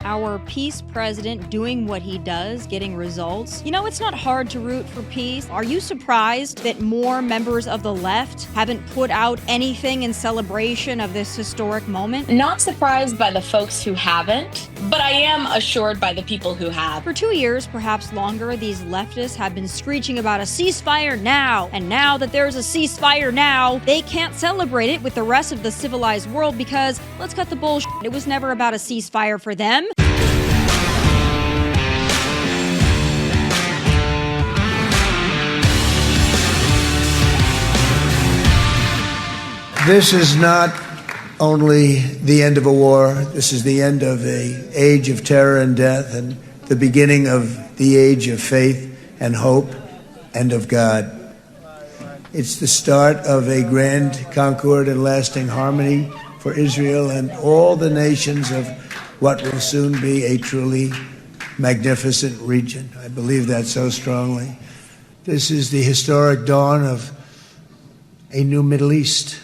Our peace president doing what he does, getting results. You know, it's not hard to root for peace. Are you surprised that more members of the left haven't put out anything in celebration of this historic moment? Not surprised by the folks who haven't, but I am assured by the people who have. For 2 years, perhaps longer, these leftists have been screeching about a ceasefire now. And now that there's a ceasefire now, they can't celebrate it with the rest of the civilized world because, let's cut the bullshit, it was never about a ceasefire for them. This is not only the end of a war, this is the end of an age of terror and death and the beginning of the age of faith and hope and of God. It's the start of a grand concord and lasting harmony for Israel and all the nations of what will soon be a truly magnificent region. I believe that so strongly. This is the historic dawn of a new Middle East.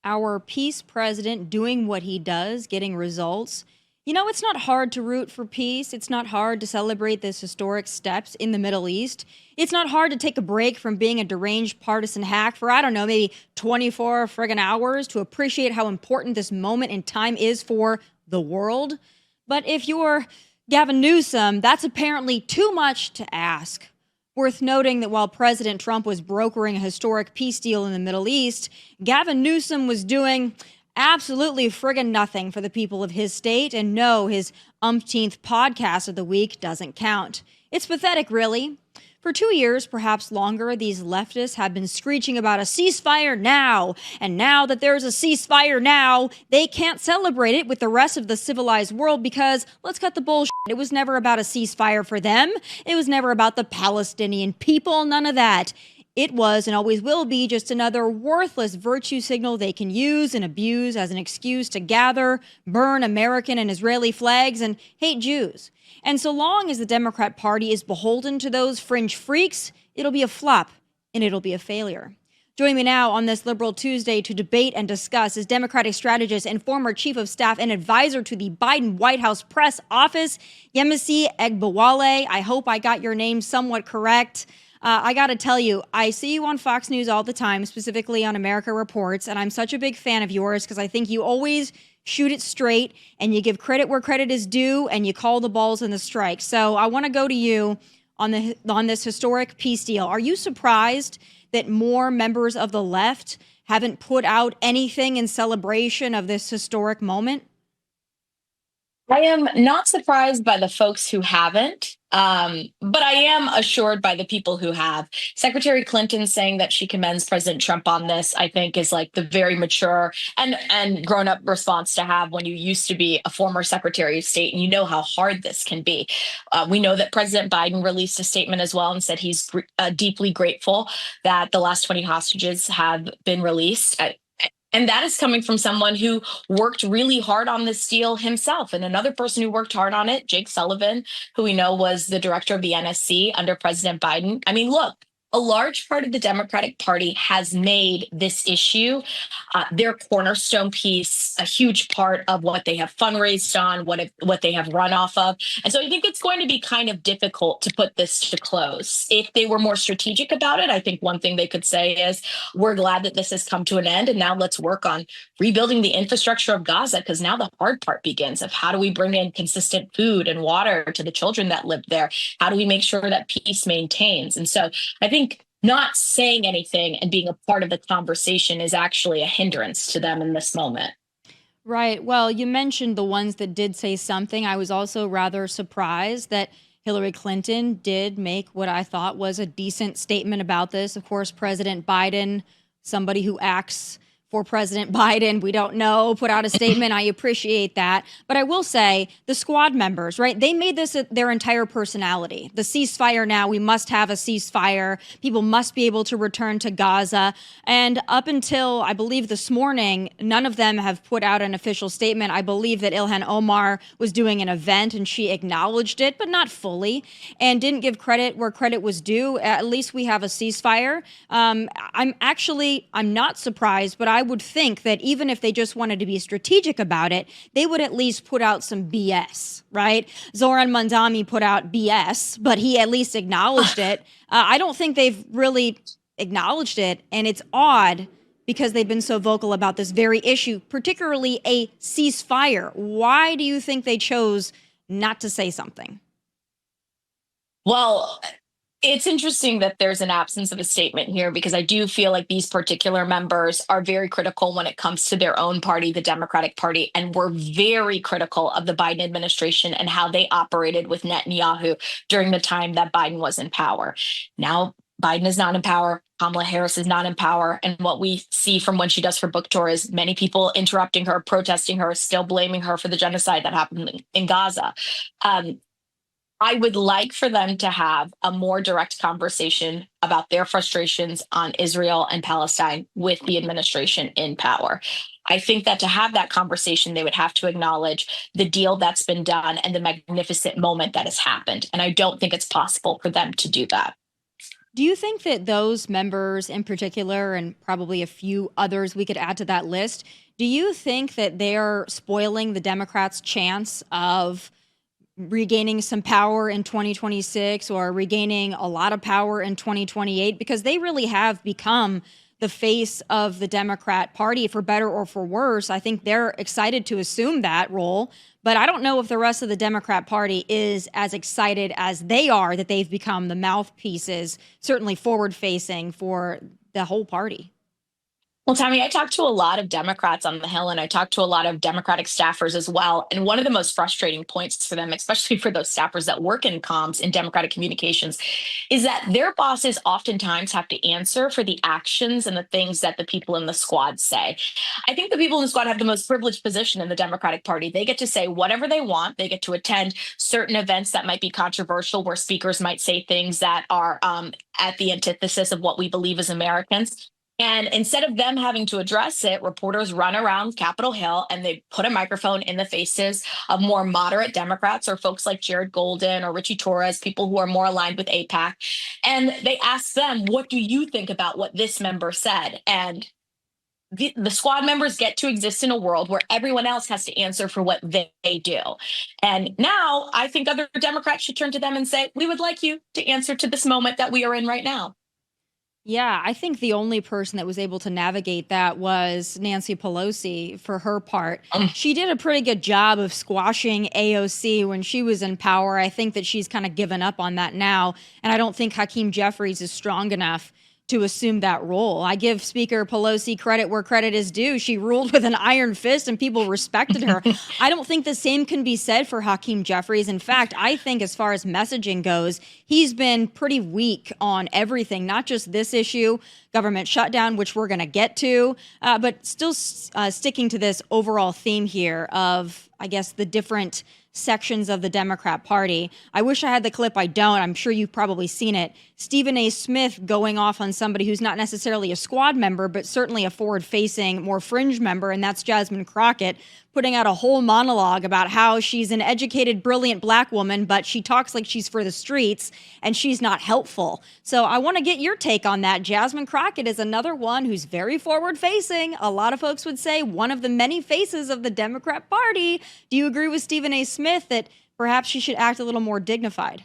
Our peace president doing what he does, getting results. You know, it's not hard to root for peace. It's not hard to celebrate this historic steps in the Middle East. It's not hard to take a break from being a deranged partisan hack for, I don't know, maybe 24 friggin' hours to appreciate how important this moment in time is for the world. But if you're Gavin Newsom, that's apparently too much to ask. Worth noting that while President Trump was brokering a historic peace deal in the Middle East, Gavin Newsom was doing absolutely friggin' nothing for the people of his state, and no, his umpteenth podcast of the week doesn't count. It's pathetic, really. For 2 years, perhaps longer, these leftists have been screeching about a ceasefire now. And now that there's a ceasefire now, they can't celebrate it with the rest of the civilized world because, let's cut the bullshit, it was never about a ceasefire for them. It was never about the Palestinian people, none of that. It was and always will be just another worthless virtue signal they can use and abuse as an excuse to gather, burn American and Israeli flags, and hate Jews. And so long as the Democrat Party is beholden to those fringe freaks, it'll be a flop and it'll be a failure. Joining me now on this Liberal Tuesday to debate and discuss is Democratic strategist and former chief of staff and advisor to the Biden White House press office, Yemisi Egbewole. I hope I got your name somewhat correct. I got to tell you, I see you on Fox News all the time, specifically on America Reports, and I'm such a big fan of yours because I think you always shoot it straight and you give credit where credit is due and you call the balls and the strikes. So I want to go to you on this historic peace deal. Are you surprised that more members of the left haven't put out anything in celebration of this historic moment? I am not surprised by the folks who haven't, but I am assured by the people who have. Secretary Clinton saying that she commends President Trump on this, I think, is like the very mature and grown-up response to have when you used to be a former Secretary of State and you know how hard this can be. We know that President Biden released a statement as well and said he's deeply grateful that the last 20 hostages have been released. And that is coming from someone who worked really hard on this deal himself. And another person who worked hard on it, Jake Sullivan, who we know was the director of the NSC under President Biden. I mean, look, a large part of the Democratic Party has made this issue their cornerstone piece, a huge part of what they have fundraised on, what they have run off of. And so I think it's going to be kind of difficult to put this to close. If they were more strategic about it, I think one thing they could say is, we're glad that this has come to an end, and now let's work on rebuilding the infrastructure of Gaza, because now the hard part begins of how do we bring in consistent food and water to the children that live there? How do we make sure that peace maintains? And so I think not saying anything and being a part of the conversation is actually a hindrance to them in this moment. Right. Well, you mentioned the ones that did say something. I was also rather surprised that Hillary Clinton did make what I thought was a decent statement about this. Of course, President Biden, somebody who acts for President Biden, we don't know, put out a statement. I appreciate that. But I will say the squad members, right? They made this their entire personality. The ceasefire now, we must have a ceasefire. People must be able to return to Gaza. And up until, I believe, this morning, none of them have put out an official statement. I believe that Ilhan Omar was doing an event and she acknowledged it, but not fully, and didn't give credit where credit was due. At least we have a ceasefire. I'm not surprised, but I would think that even if they just wanted to be strategic about it, they would at least put out some BS, right? Zoran Mandami put out BS, but he at least acknowledged it. I don't think they've really acknowledged it, and it's odd because they've been so vocal about this very issue, particularly a ceasefire. Why do you think they chose not to say something? Well, it's interesting that there's an absence of a statement here because I do feel like these particular members are very critical when it comes to their own party, the Democratic Party, and were very critical of the Biden administration and how they operated with Netanyahu during the time that Biden was in power. Now, Biden is not in power. Kamala Harris is not in power. And what we see from when she does her book tour is many people interrupting her, protesting her, still blaming her for the genocide that happened in Gaza. I would like for them to have a more direct conversation about their frustrations on Israel and Palestine with the administration in power. I think that to have that conversation, they would have to acknowledge the deal that's been done and the magnificent moment that has happened. And I don't think it's possible for them to do that. Do you think that those members in particular, and probably a few others we could add to that list, do you think that they're spoiling the Democrats' chance of regaining some power in 2026 or regaining a lot of power in 2028? Because they really have become the face of the Democrat Party, for better or for worse. I think they're excited to assume that role, but I don't know if the rest of the Democrat Party is as excited as they are that they've become the mouthpieces, certainly forward-facing for the whole party. Well, Tommy, I talked to a lot of Democrats on the Hill, and I talked to a lot of Democratic staffers as well. And one of the most frustrating points for them, especially for those staffers that work in comms in Democratic communications, is that their bosses oftentimes have to answer for the actions and the things that the people in the squad say. I think the people in the squad have the most privileged position in the Democratic Party. They get to say whatever they want. They get to attend certain events that might be controversial, where speakers might say things that are at the antithesis of what we believe as Americans. And instead of them having to address it, reporters run around Capitol Hill and they put a microphone in the faces of more moderate Democrats or folks like Jared Golden or Richie Torres, people who are more aligned with AIPAC. And they ask them, what do you think about what this member said? And the squad members get to exist in a world where everyone else has to answer for what they do. And now I think other Democrats should turn to them and say, we would like you to answer to this moment that we are in right now. Yeah, I think the only person that was able to navigate that was Nancy Pelosi for her part. She did a pretty good job of squashing AOC when she was in power. I think that she's kind of given up on that now. And I don't think Hakeem Jeffries is strong enough to assume that role. I give Speaker Pelosi credit where credit is due. She ruled with an iron fist and people respected her. I don't think the same can be said for Hakeem Jeffries. In fact, I think as far as messaging goes, he's been pretty weak on everything, not just this issue, government shutdown, which we're going to get to, but still sticking to this overall theme here of, I guess, the different sections of the Democrat Party. I wish I had the clip. I don't. I'm sure you've probably seen it. Stephen A. Smith going off on somebody who's not necessarily a squad member, but certainly a forward-facing, more fringe member, and that's Jasmine Crockett, putting out a whole monologue about how she's an educated, brilliant Black woman, but she talks like she's for the streets and she's not helpful. So I want to get your take on that. Jasmine Crockett is another one who's very forward-facing. A lot of folks would say one of the many faces of the Democrat Party. Do you agree with Stephen A. Smith that perhaps she should act a little more dignified?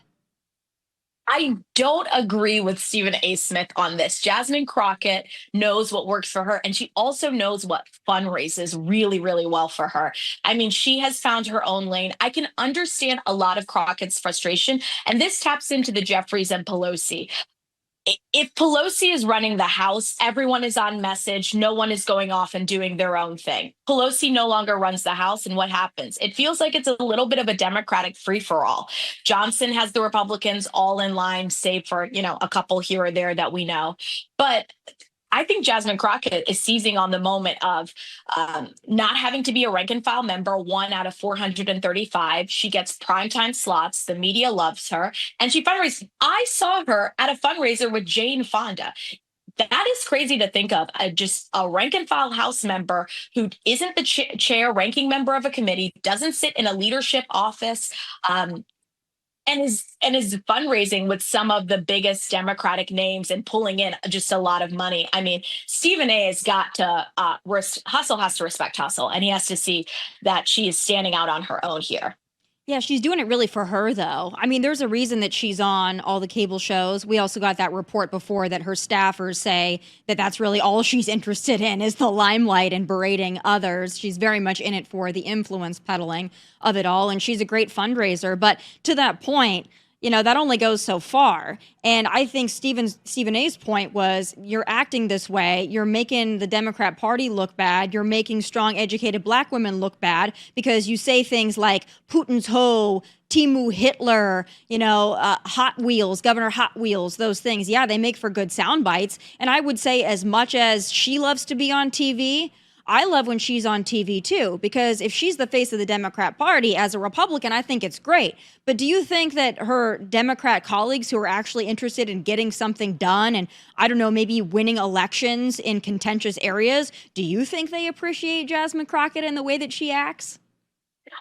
I don't agree with Stephen A. Smith on this. Jasmine Crockett knows what works for her, and she also knows what fundraises really, really well for her. I mean, she has found her own lane. I can understand a lot of Crockett's frustration, and this taps into the Jeffries and Pelosi. If Pelosi is running the House, everyone is on message. No one is going off and doing their own thing. Pelosi no longer runs the House, and what happens? It feels like it's a little bit of a Democratic free-for-all. Johnson has the Republicans all in line, save for, a couple here or there that we know. But I think Jasmine Crockett is seizing on the moment of not having to be a rank and file member, 1 out of 435. She gets primetime slots. The media loves her. And she fundraises. I saw her at a fundraiser with Jane Fonda. That is crazy to think of. Just a rank and file House member who isn't the chair ranking member of a committee, doesn't sit in a leadership office, and his fundraising with some of the biggest Democratic names and pulling in just a lot of money. I mean, Stephen A. has got to Hustle has to respect Hustle, and he has to see that she is standing out on her own here. Yeah, she's doing it really for her, though. I mean, there's a reason that she's on all the cable shows. We also got that report before that her staffers say that that's really all she's interested in is the limelight and berating others. She's very much in it for the influence peddling of it all, and she's a great fundraiser. But to that point, that only goes so far. And I think Stephen A's point was you're acting this way. You're making the Democrat Party look bad. You're making strong, educated black women look bad because you say things like Putin's hoe, Timu Hitler, Hot Wheels, Governor Hot Wheels, those things. Yeah, they make for good sound bites. And I would say as much as she loves to be on TV, I love when she's on TV too, because if she's the face of the Democrat Party as a Republican, I think it's great. But do you think that her Democrat colleagues who are actually interested in getting something done and, I don't know, maybe winning elections in contentious areas, do you think they appreciate Jasmine Crockett and the way that she acts?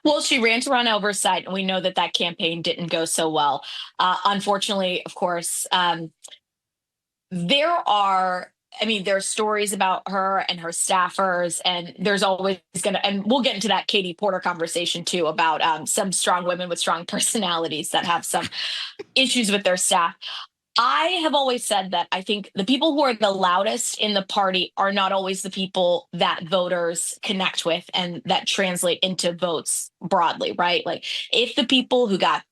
Well, she ran to run oversight, and we know that campaign didn't go so well. Unfortunately, of course, there are stories about her and her staffers, and there's always and we'll get into that Katie Porter conversation too about some strong women with strong personalities that have some issues with their staff. I have always said that I think the people who are the loudest in the party are not always the people that voters connect with and that translate into votes broadly, right? Like if the people who got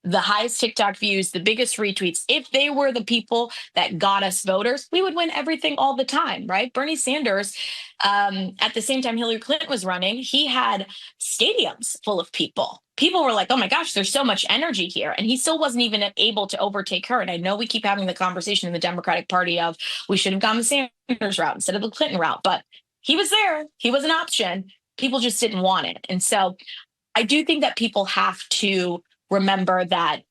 the highest TikTok views, the biggest retweets, if they were the people that got us voters, we would win everything all the time, right? Bernie Sanders, at the same time Hillary Clinton was running, he had stadiums full of people. People were like, oh my gosh, there's so much energy here. And he still wasn't even able to overtake her. And I know we keep having the conversation in the Democratic Party of we should have gone the Sanders route instead of the Clinton route. But he was there. He was an option. People just didn't want it. And so I do think that people have to remember that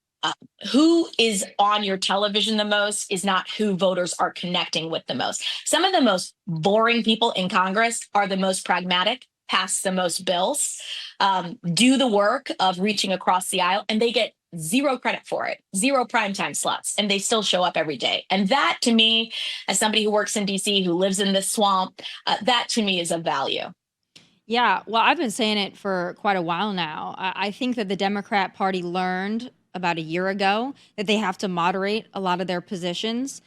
who is on your television the most is not who voters are connecting with the most. Some of the most boring people in Congress are the most pragmatic, pass the most bills, do the work of reaching across the aisle, and they get zero credit for it, zero primetime slots, and they still show up every day. And that, to me, as somebody who works in DC, who lives in this swamp, that to me is of value. Yeah, well, I've been saying it for quite a while now. I think that the Democrat Party learned about a year ago that they have to moderate a lot of their positions.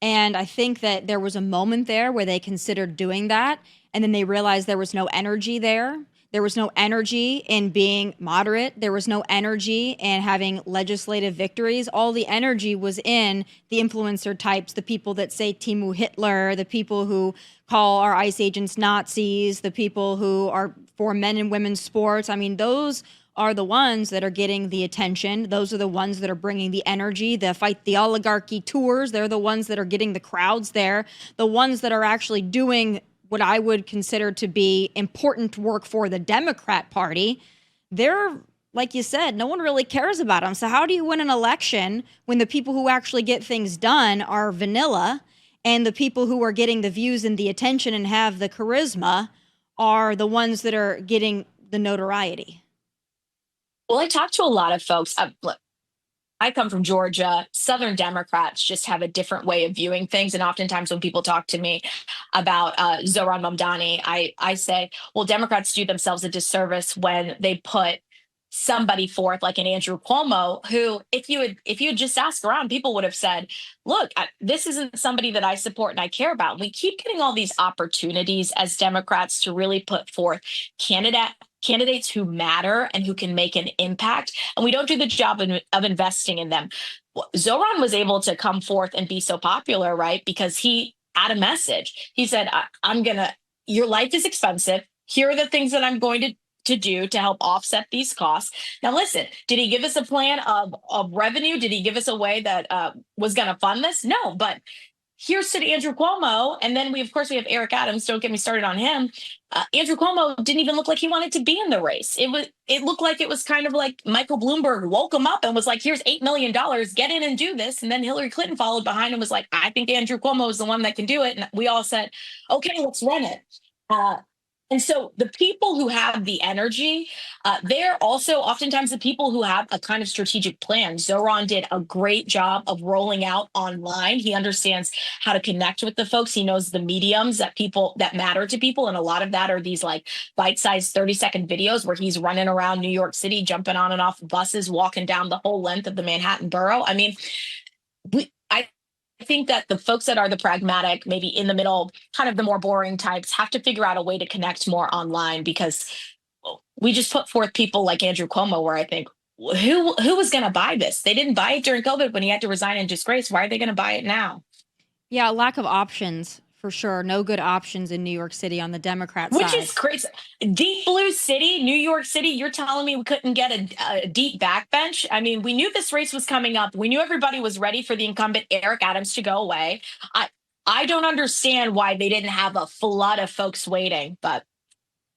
And I think that there was a moment there where they considered doing that. And then they realized there was no energy there. There was no energy in being moderate. There was no energy in having legislative victories. All the energy was in the influencer types, the people that say Timu Hitler, the people who call our ICE agents Nazis, the people who are for men and women's sports. I mean, those are the ones that are getting the attention. Those are the ones that are bringing the energy, the fight the oligarchy tours. They're the ones that are getting the crowds there, the ones that are actually doing what I would consider to be important work for the Democrat Party. They're, like you said, no one really cares about them. So how do you win an election when the people who actually get things done are vanilla and the people who are getting the views and the attention and have the charisma are the ones that are getting the notoriety? Well, I talked to a lot of folks. Look, I come from Georgia. Southern Democrats just have a different way of viewing things. And oftentimes when people talk to me about Zohran Mamdani, I say, well, Democrats do themselves a disservice when they put somebody forth like an Andrew Cuomo, who if you had just asked around, people would have said, look, this isn't somebody that I support and I care about. And we keep getting all these opportunities as Democrats to really put forth candidates who matter and who can make an impact. And we don't do the job of investing in them. Zohran was able to come forth and be so popular, right? Because he had a message. He said, your life is expensive. Here are the things that I'm going to do to help offset these costs. Now, listen, did he give us a plan of revenue? Did he give us a way that was going to fund this? No, but here's to Andrew Cuomo. And then we have Eric Adams. Don't get me started on him. Andrew Cuomo didn't even look like he wanted to be in the race. It looked like it was kind of like Michael Bloomberg woke him up and was like, here's $8 million, get in and do this. And then Hillary Clinton followed behind and was like, I think Andrew Cuomo is the one that can do it. And we all said, okay, let's run it. And so the people who have the energy, they're also oftentimes the people who have a kind of strategic plan. Zoran did a great job of rolling out online. He understands how to connect with the folks. He knows the mediums that matter to people. And a lot of that are these like bite-sized 30-second videos where he's running around New York City, jumping on and off buses, walking down the whole length of the Manhattan borough. I mean, I think that the folks that are the pragmatic, maybe in the middle, kind of the more boring types, have to figure out a way to connect more online, because we just put forth people like Andrew Cuomo, where I think, who was going to buy this? They didn't buy it during COVID when he had to resign in disgrace. Why are they going to buy it now? Yeah, lack of options for sure. No good options in New York City on the Democrat side. Which is crazy. Deep blue city, New York City, you're telling me we couldn't get a deep backbench? I mean, we knew this race was coming up. We knew everybody was ready for the incumbent Eric Adams to go away. I don't understand why they didn't have a flood of folks waiting, but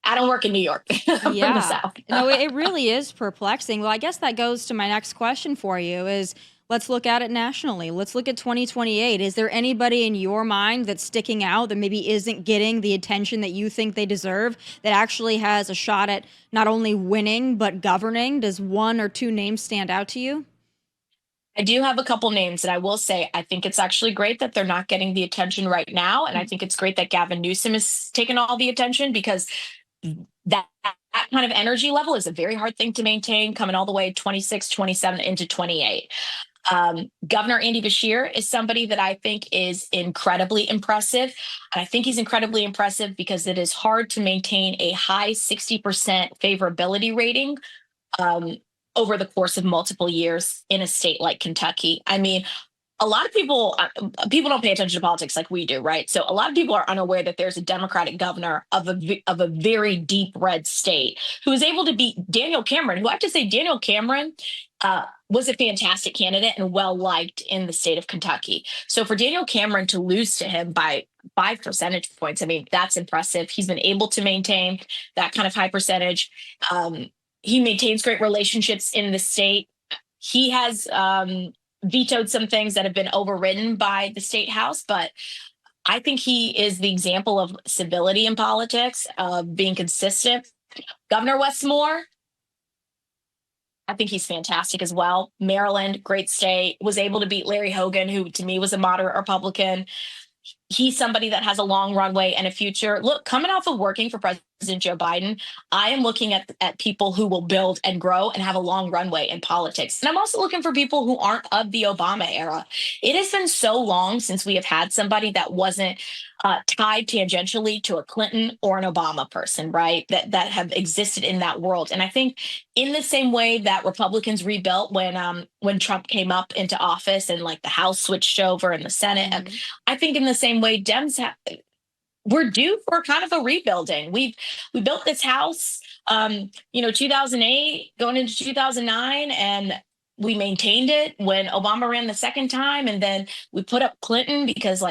I don't work in New York. I'm from the South. No, it really is perplexing. Well, I guess that goes to my next question for you is, let's look at it nationally. Let's look at 2028. Is there anybody in your mind that's sticking out that maybe isn't getting the attention that you think they deserve, that actually has a shot at not only winning, but governing? Does one or two names stand out to you? I do have a couple names, and I will say I think it's actually great that they're not getting the attention right now. And I think it's great that Gavin Newsom is taking all the attention, because that kind of energy level is a very hard thing to maintain coming all the way 26, 27 into 28. Governor Andy Beshear is somebody that I think is incredibly impressive. And I think he's incredibly impressive because it is hard to maintain a high 60% favorability rating over the course of multiple years in a state like Kentucky. I mean, a lot of people don't pay attention to politics like we do, right? So a lot of people are unaware that there's a Democratic governor of a very deep red state who is able to beat Daniel Cameron, who I have to say, Daniel Cameron was a fantastic candidate and well liked in the state of Kentucky. So for Daniel Cameron to lose to him by 5 percentage points, I mean, that's impressive. He's been able to maintain that kind of high percentage. He maintains great relationships in the state. He has vetoed some things that have been overridden by the state house, but I think he is the example of civility in politics, of being consistent. Governor Wes Moore, I think he's fantastic as well. Maryland, great state, was able to beat Larry Hogan, who to me was a moderate Republican. He's somebody that has a long runway and a future. Look, coming off of working for President Joe Biden, I am looking at people who will build and grow and have a long runway in politics. And I'm also looking for people who aren't of the Obama era. It has been so long since we have had somebody that wasn't tied tangentially to a Clinton or an Obama person, right? That have existed in that world. And I think in the same way that Republicans rebuilt when Trump came up into office and like the House switched over and the Senate, mm-hmm. I think in the same way we're due for kind of a rebuilding. We built this house, 2008 going into 2009, and we maintained it when Obama ran the second time, and then we put up Clinton because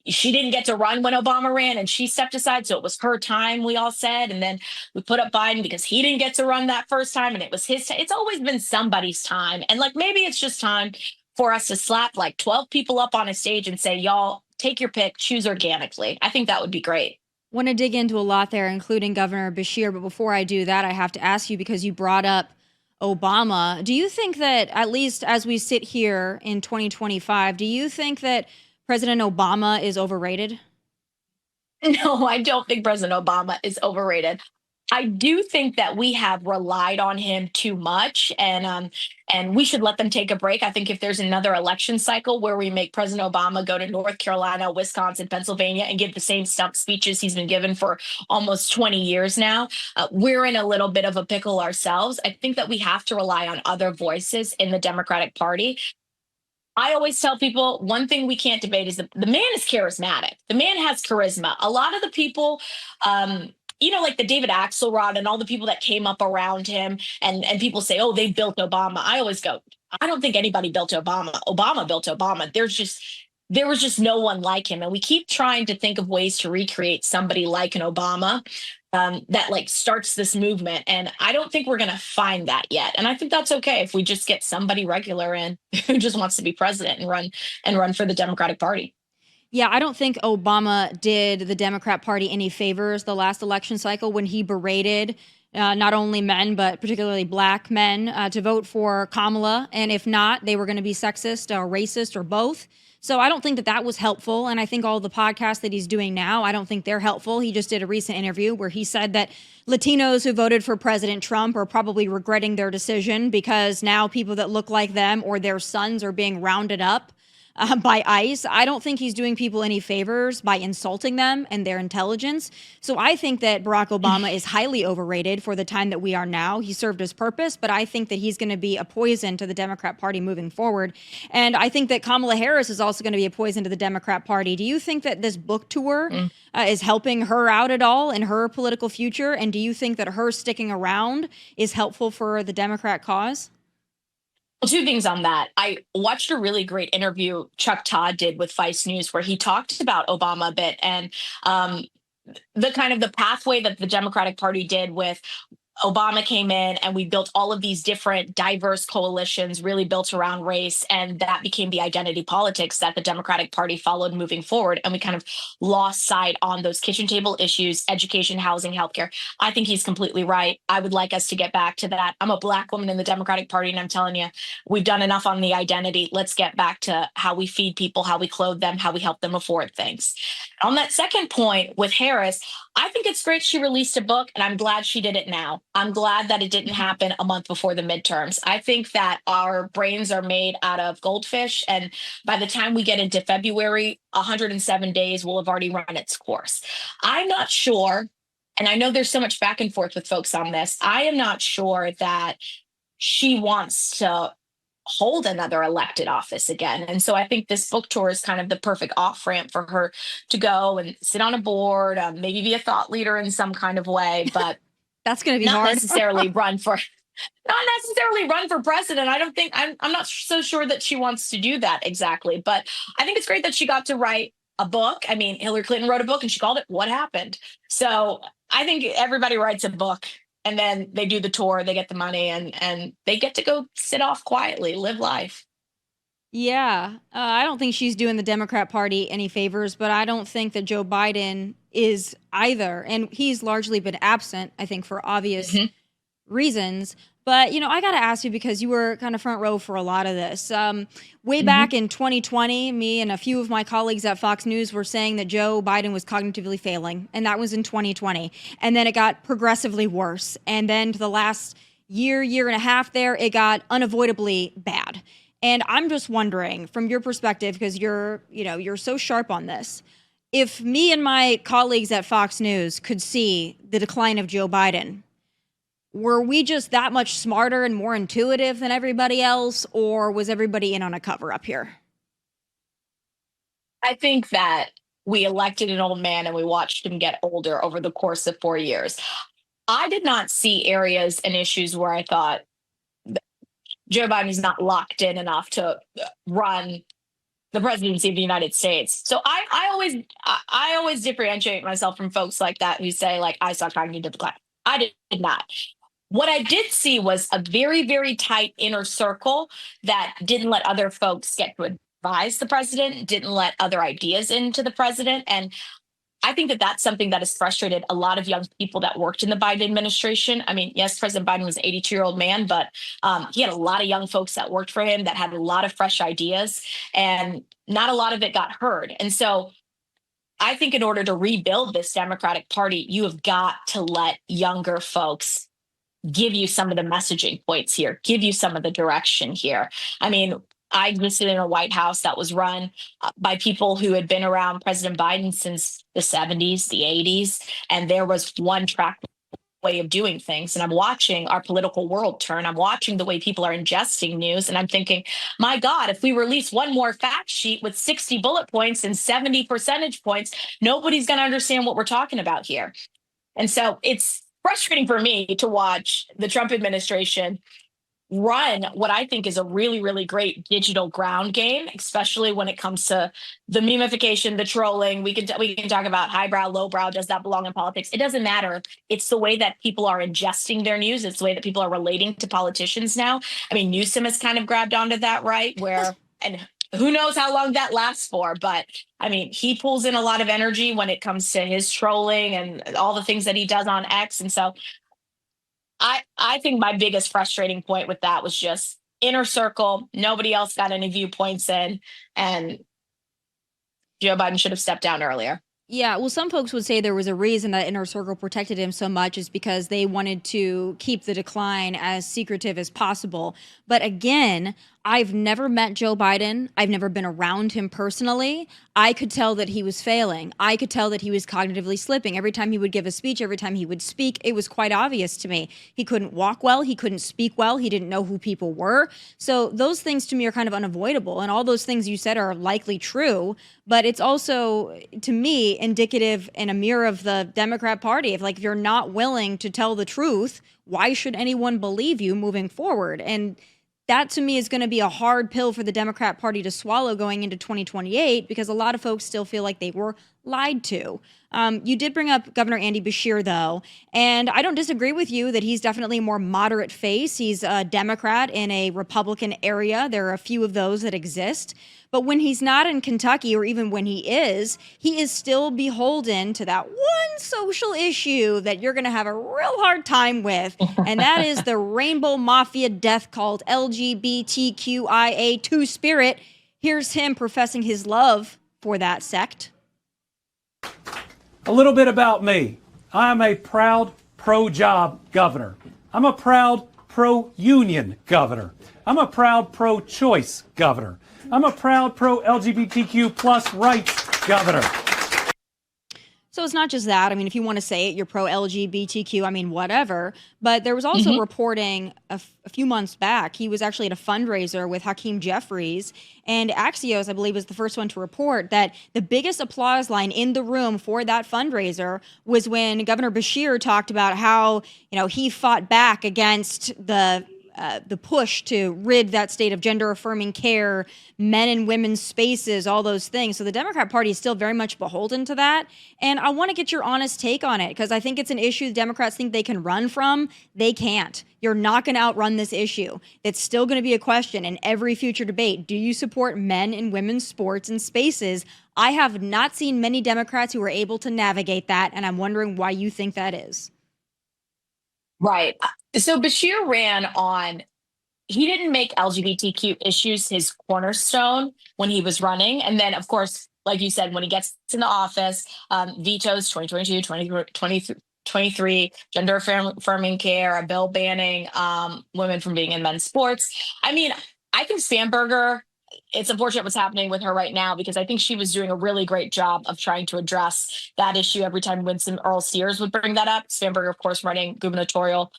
she didn't get to run when Obama ran and she stepped aside. So it was her time, we all said. And then we put up Biden because he didn't get to run that first time and it was his time. It's always been somebody's time. And maybe it's just time for us to slap 12 people up on a stage and say, y'all, take your pick, choose organically. I think that would be great. Want to dig into a lot there, including Governor Beshear. But before I do that, I have to ask you, because you brought up Obama. Do you think that, at least as we sit here in 2025, do you think that President Obama is overrated? No, I don't think President Obama is overrated. I do think that we have relied on him too much, and we should let them take a break. I think if there's another election cycle where we make President Obama go to North Carolina, Wisconsin, Pennsylvania, and give the same stump speeches he's been given for almost 20 years now, we're in a little bit of a pickle ourselves. I think that we have to rely on other voices in the Democratic Party. I always tell people one thing we can't debate is the man is charismatic. The man has charisma. A lot of the people, like the David Axelrod and all the people that came up around him, and people say, oh, they built Obama. I always go, I don't think anybody built Obama. Obama built Obama. There was just no one like him. And we keep trying to think of ways to recreate somebody like an Obama that starts this movement. And I don't think we're going to find that yet. And I think that's okay if we just get somebody regular in who just wants to be president and run for the Democratic Party. Yeah, I don't think Obama did the Democrat Party any favors the last election cycle when he berated not only men, but particularly black men to vote for Kamala. And if not, they were going to be sexist or racist or both. So I don't think that that was helpful. And I think all the podcasts that he's doing now, I don't think they're helpful. He just did a recent interview where he said that Latinos who voted for President Trump are probably regretting their decision because now people that look like them or their sons are being rounded up by ICE. I don't think he's doing people any favors by insulting them and their intelligence. So I think that Barack Obama is highly overrated for the time that we are now. He served his purpose, but I think that he's going to be a poison to the Democrat Party moving forward. And I think that Kamala Harris is also going to be a poison to the Democrat Party. Do you think that this book tour is helping her out at all in her political future? And do you think that her sticking around is helpful for the Democrat cause? Well, two things on that. I watched a really great interview Chuck Todd did with Vice News where he talked about Obama a bit and the kind of the pathway that the Democratic Party did with Obama came in and we built all of these different diverse coalitions really built around race. And that became the identity politics that the Democratic Party followed moving forward. And we kind of lost sight on those kitchen table issues, education, housing, healthcare. I think he's completely right. I would like us to get back to that. I'm a Black woman in the Democratic Party, and I'm telling you, we've done enough on the identity. Let's get back to how we feed people, how we clothe them, how we help them afford things. On that second point with Harris, I think it's great she released a book, and I'm glad she did it now. I'm glad that it didn't happen a month before the midterms. I think that our brains are made out of goldfish, and by the time we get into February, 107 days will have already run its course. I'm not sure, and I know there's so much back and forth with folks on this. I am not sure that she wants to hold another elected office again. And so I think this book tour is kind of the perfect off ramp for her to go and sit on a board, maybe be a thought leader in some kind of way, but That's going to be not hard. necessarily run for not necessarily run for president. I don't think I'm not so sure that she wants to do that exactly, but I think it's great that she got to write a book. I mean, Hillary Clinton wrote a book and she called it What Happened. So I think everybody writes a book and then they do the tour, they get the money and they get to go sit off quietly, live life. Yeah, I don't think she's doing the Democrat Party any favors, but I don't think that Joe Biden is either. And he's largely been absent, I think, for obvious reasons. But, I got to ask you because you were kind of front row for a lot of this. Way back in 2020, me and a few of my colleagues at Fox News were saying that Joe Biden was cognitively failing, and that was in 2020. And then it got progressively worse. And then to the last year and a half there, it got unavoidably bad. And I'm just wondering, from your perspective, because you're so sharp on this, if me and my colleagues at Fox News could see the decline of Joe Biden, were we just that much smarter and more intuitive than everybody else, or was everybody in on a cover up here? I think that we elected an old man and we watched him get older over the course of 4 years. I did not see areas and issues where I thought Joe Biden is not locked in enough to run the presidency of the United States. So I always differentiate myself from folks like that who say, like, I saw cognitive decline. I did not. What I did see was a very, very tight inner circle that didn't let other folks get to advise the president, didn't let other ideas into the president. And I think that that's something that has frustrated a lot of young people that worked in the Biden administration. I mean, yes, President Biden was an 82-year-old man, but he had a lot of young folks that worked for him that had a lot of fresh ideas, and not a lot of it got heard. And so I think in order to rebuild this Democratic Party, you have got to let younger folks give you some of the messaging points here, give you some of the direction here. I mean, I existed in a White House that was run by people who had been around President Biden since the 70s, the 80s, and there was one track way of doing things. And I'm watching our political world turn. I'm watching the way people are ingesting news. And I'm thinking, my God, if we release one more fact sheet with 60 bullet points and 70 percentage points, nobody's going to understand what we're talking about here. And so it's frustrating for me to watch the Trump administration run what I think is a really, really great digital ground game, especially when it comes to the memification, the trolling. We can talk about highbrow, lowbrow. Does that belong in politics? It doesn't matter. It's the way that people are ingesting their news. It's the way that people are relating to politicians now. I mean, Newsom has kind of grabbed onto that, right? And who knows how long that lasts for, but I mean, he pulls in a lot of energy when it comes to his trolling and all the things that he does on X. And so I think my biggest frustrating point with that was just inner circle. Nobody else got any viewpoints in, and Joe Biden should have stepped down earlier. Yeah, well, some folks would say there was a reason that inner circle protected him so much is because they wanted to keep the decline as secretive as possible. But again, I've never met Joe Biden. I've never been around him personally. I could tell that he was failing. I could tell that he was cognitively slipping. Every time he would give a speech, every time he would speak, it was quite obvious to me. He couldn't walk well. He couldn't speak well. He didn't know who people were. So those things to me are kind of unavoidable. And all those things you said are likely true. But it's also, to me, indicative and a mirror of the Democrat Party. If you're not willing to tell the truth, why should anyone believe you moving forward? And that to me is going to be a hard pill for the Democrat Party to swallow going into 2028, because a lot of folks still feel like they were lied to. You did bring up Governor Andy Beshear, though, and I don't disagree with you that he's definitely a more moderate face. He's a Democrat in a Republican area. There are a few of those that exist. But when he's not in Kentucky, or even when he is still beholden to that one social issue that you're going to have a real hard time with. And that is the Rainbow Mafia death cult LGBTQIA two-spirit. Here's him professing his love for that sect. A little bit about me. I am a proud pro-job governor. I'm a proud pro-union governor. I'm a proud pro-choice governor. I'm a proud pro-LGBTQ plus rights governor. So it's not just that. I mean, if you want to say it, you're pro-LGBTQ, I mean, whatever. But there was also reporting a few months back, he was actually at a fundraiser with Hakeem Jeffries. And Axios, I believe, was the first one to report that the biggest applause line in the room for that fundraiser was when Governor Beshear talked about how, he fought back against the push to rid that state of gender-affirming care, men and women's spaces, all those things. So the Democrat Party is still very much beholden to that. And I want to get your honest take on it, because I think it's an issue the Democrats think they can run from. They can't. You're not going to outrun this issue. It's still going to be a question in every future debate. Do you support men and women's sports and spaces? I have not seen many Democrats who are able to navigate that, and I'm wondering why you think that is. Right. So Beshear ran on, he didn't make LGBTQ issues his cornerstone when he was running. And then, of course, like you said, when he gets in the office, vetoes 2022, 2023, gender affirming care, a bill banning women from being in men's sports. I mean, I think Spanberger, it's unfortunate what's happening with her right now, because I think she was doing a really great job of trying to address that issue every time Winston Earl Sears would bring that up. Spanberger, of course, running gubernatorial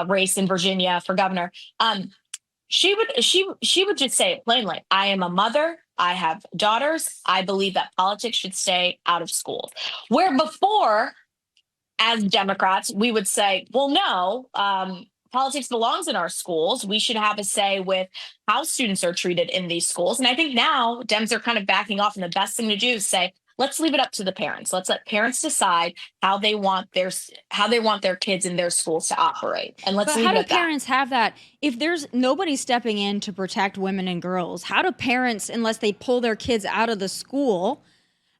race in Virginia for governor. She would just say it plainly. I am a mother. I have daughters. I believe that politics should stay out of schools. Where before, as Democrats, we would say, well, no, politics belongs in our schools. We should have a say with how students are treated in these schools. And I think now Dems are kind of backing off, and the best thing to do is say, let's leave it up to the parents. Let's let parents decide how they want their kids in their schools to operate. And let's leave it at that. How do parents have that if there's nobody stepping in to protect women and girls? How do parents, unless they pull their kids out of the school,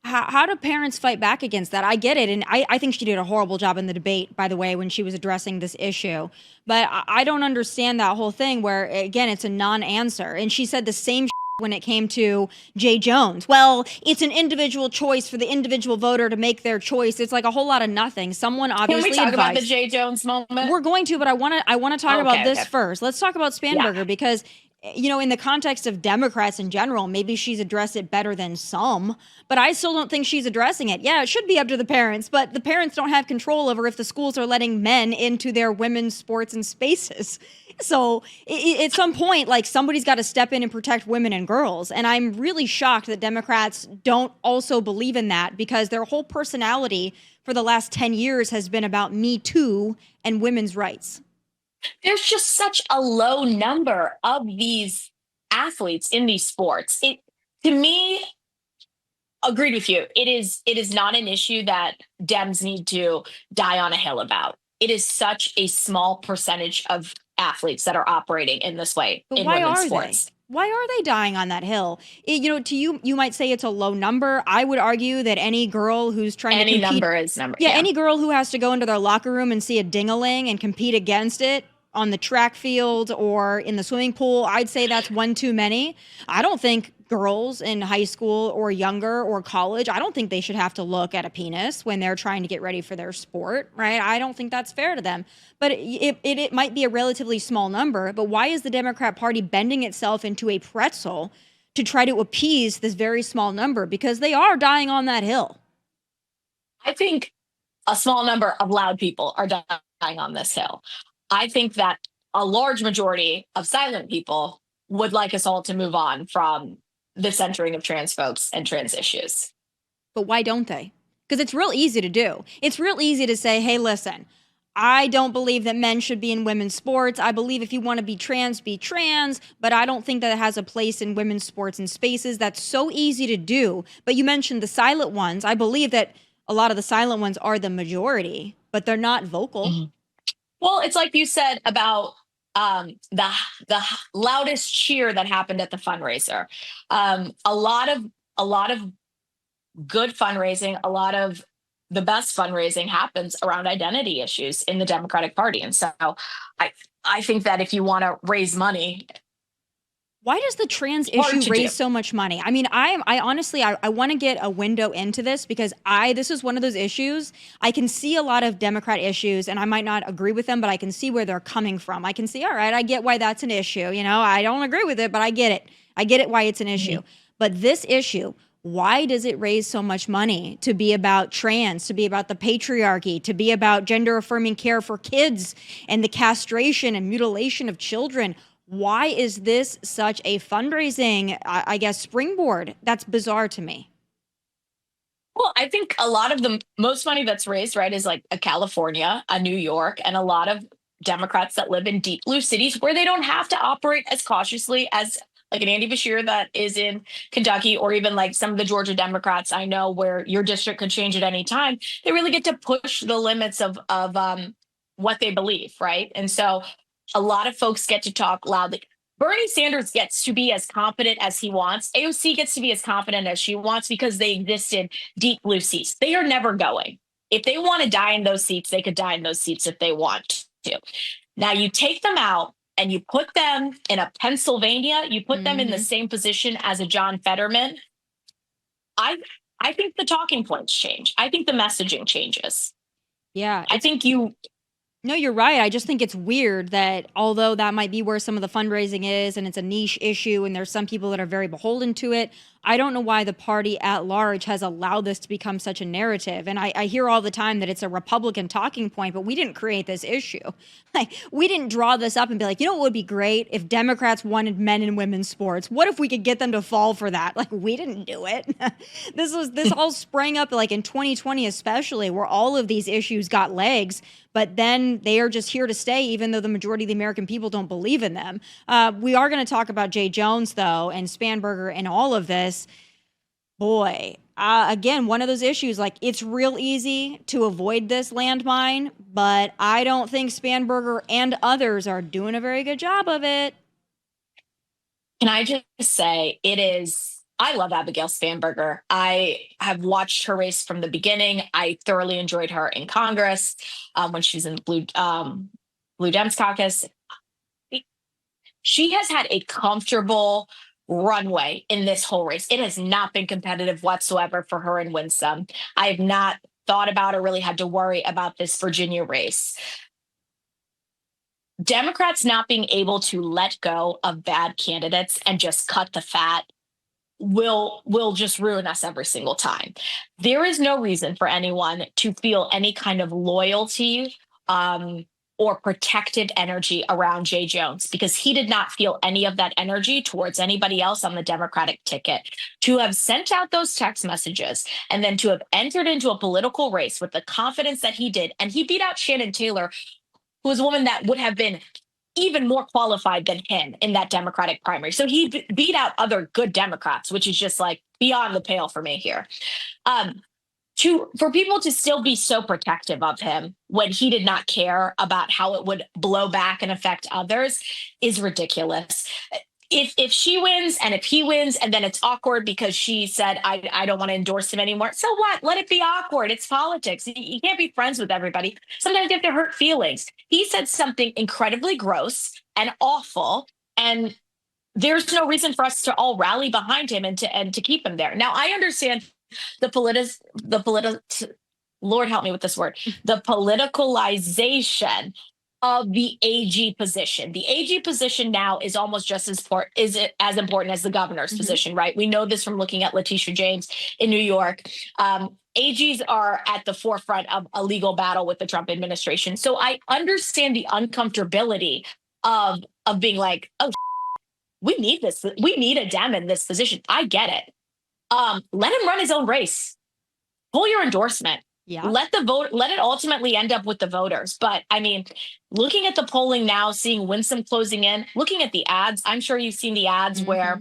how do parents fight back against that? I get it. And I think she did a horrible job in the debate, by the way, when she was addressing this issue. But I don't understand that whole thing where, again, it's a non-answer. And she said the same when it came to Jay Jones. Well, it's an individual choice for the individual voter to make their choice. It's like a whole lot of nothing. Someone obviously Can we talk advised. about the Jay Jones moment? We're going to, but I want to talk about this first. Let's talk about Spanberger because, in the context of Democrats in general, maybe she's addressed it better than some, but I still don't think she's addressing it. Yeah, it should be up to the parents, but the parents don't have control over if the schools are letting men into their women's sports and spaces. So at some point, somebody's got to step in and protect women and girls. And I'm really shocked that Democrats don't also believe in that, because their whole personality for the last 10 years has been about Me Too and women's rights. There's just such a low number of these athletes in these sports. To me, agreed with you. It is not an issue that Dems need to die on a hill about. It is such a small percentage of athletes that are operating in this way in women's sports. Why are they dying on that hill? To you, you might say it's a low number. I would argue that any girl who's trying to compete, number is number. yeah, any girl who has to go into their locker room and see a ding-a-ling and compete against it on the track field or in the swimming pool, I'd say that's one too many. I don't think girls in high school or younger or college, I don't think they should have to look at a penis when they're trying to get ready for their sport, right? I don't think that's fair to them. But it might be a relatively small number, but why is the Democrat Party bending itself into a pretzel to try to appease this very small number? Because they are dying on that hill. I think a small number of loud people are dying on this hill. I think that a large majority of silent people would like us all to move on from the centering of trans folks and trans issues. But why don't they? Because it's real easy to do. It's real easy to say, hey, listen, I don't believe that men should be in women's sports. I believe if you want to be trans, but I don't think that it has a place in women's sports and spaces. That's so easy to do. But you mentioned the silent ones. I believe that a lot of the silent ones are the majority, but they're not vocal. Mm-hmm. Well, it's like you said about the loudest cheer that happened at the fundraiser. A lot of good fundraising, a lot of the best fundraising happens around identity issues in the Democratic Party, and so I think that if you want to raise money. Why does the trans issue raise so much money? I mean, I honestly want to get a window into this because this is one of those issues. I can see a lot of Democrat issues and I might not agree with them, but I can see where they're coming from. I can see, all right, I get why that's an issue. I don't agree with it, but I get it. I get it why it's an issue. Mm-hmm. But this issue, why does it raise so much money to be about trans, to be about the patriarchy, to be about gender affirming care for kids and the castration and mutilation of children? Why is this such a fundraising, I guess, springboard? That's bizarre to me. Well, I think a lot of the most money that's raised, right, is like a California, a New York, and a lot of Democrats that live in deep blue cities where they don't have to operate as cautiously as like an Andy Beshear that is in Kentucky, or even like some of the Georgia Democrats I know where your district could change at any time. They really get to push the limits of what they believe, right? And so a lot of folks get to talk loudly. Bernie Sanders gets to be as confident as he wants. AOC gets to be as confident as she wants because they exist in deep blue seats. They are never going. If they want to die in those seats, they could die in those seats if they want to. Now you take them out and you put them in a Pennsylvania, you put them in the same position as a John Fetterman. I think the talking points change. I think the messaging changes. Yeah. I think No, you're right. I just think it's weird that although that might be where some of the fundraising is and it's a niche issue and there's some people that are very beholden to it, I don't know why the party at large has allowed this to become such a narrative. And I hear all the time that it's a Republican talking point, but we didn't create this issue. Like, we didn't draw this up and be like, what would be great if Democrats wanted men and women's sports? What if we could get them to fall for that? Like, we didn't do it. This all sprang up like in 2020 especially, where all of these issues got legs, but then they are just here to stay, even though the majority of the American people don't believe in them. We are going to talk about Jay Jones, though, and Spanberger and all of this. Boy, again, one of those issues, like, it's real easy to avoid this landmine, but I don't think Spanberger and others are doing a very good job of it. Can I just say I love Abigail Spanberger. I have watched her race from the beginning. I thoroughly enjoyed her in Congress when she was in the Blue Dems caucus. She has had a comfortable runway in this whole race. It has not been competitive whatsoever for her and Winsome. I have not thought about or really had to worry about this Virginia race. Democrats not being able to let go of bad candidates and just cut the fat will just ruin us every single time. There is no reason for anyone to feel any kind of loyalty or protected energy around Jay Jones, because he did not feel any of that energy towards anybody else on the Democratic ticket. To have sent out those text messages and then to have entered into a political race with the confidence that he did, and he beat out Shannon Taylor, who was a woman that would have been even more qualified than him in that Democratic primary. So he beat out other good Democrats, which is just like beyond the pale for me here. For people to still be so protective of him when he did not care about how it would blow back and affect others is ridiculous. if she wins and if he wins and then it's awkward because she said, I don't want to endorse him anymore. So what? Let it be awkward. It's politics. You can't be friends with everybody. Sometimes you have to hurt feelings. He said something incredibly gross and awful, and there's no reason for us to all rally behind him and to keep him there. Now, I understand Lord help me with this word, the politicalization of the AG position. The AG position now is almost just as important as the governor's position, right? We know this from looking at Letitia James in New York. AGs are at the forefront of a legal battle with the Trump administration. So I understand the uncomfortability of being like, oh, we need this. We need a Dem in this position. I get it. Let him run his own race. Pull your endorsement. Yeah. Let it ultimately end up with the voters. But I mean, looking at the polling now, seeing Winsome closing in, looking at the ads, I'm sure you've seen the ads where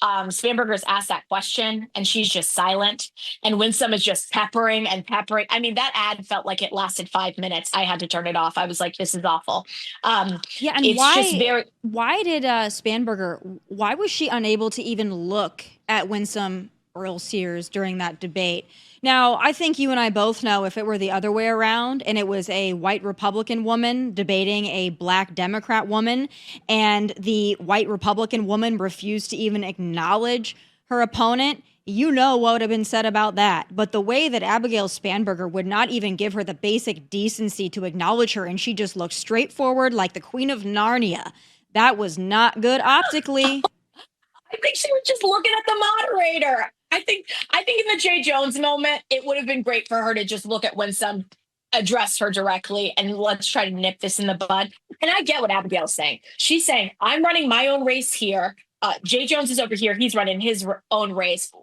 Spanberger's asked that question and she's just silent, and Winsome is just peppering and peppering. I mean, that ad felt like it lasted 5 minutes. I had to turn it off. I was like, this is awful. And why did Spanberger, why was she unable to even look at Winsome Earl Sears during that debate? Now, I think you and I both know if it were the other way around and it was a white Republican woman debating a black Democrat woman, and the white Republican woman refused to even acknowledge her opponent, you know what would have been said about that. But the way that Abigail Spanberger would not even give her the basic decency to acknowledge her, and she just looked straight forward like the Queen of Narnia, that was not good optically. I think she was just looking at the moderator. I think in the Jay Jones moment, it would have been great for her to just look at Winsome, address her directly, and let's try to nip this in the bud. And I get what Abigail's saying. She's saying, I'm running my own race here. Jay Jones is over here. He's running his own race.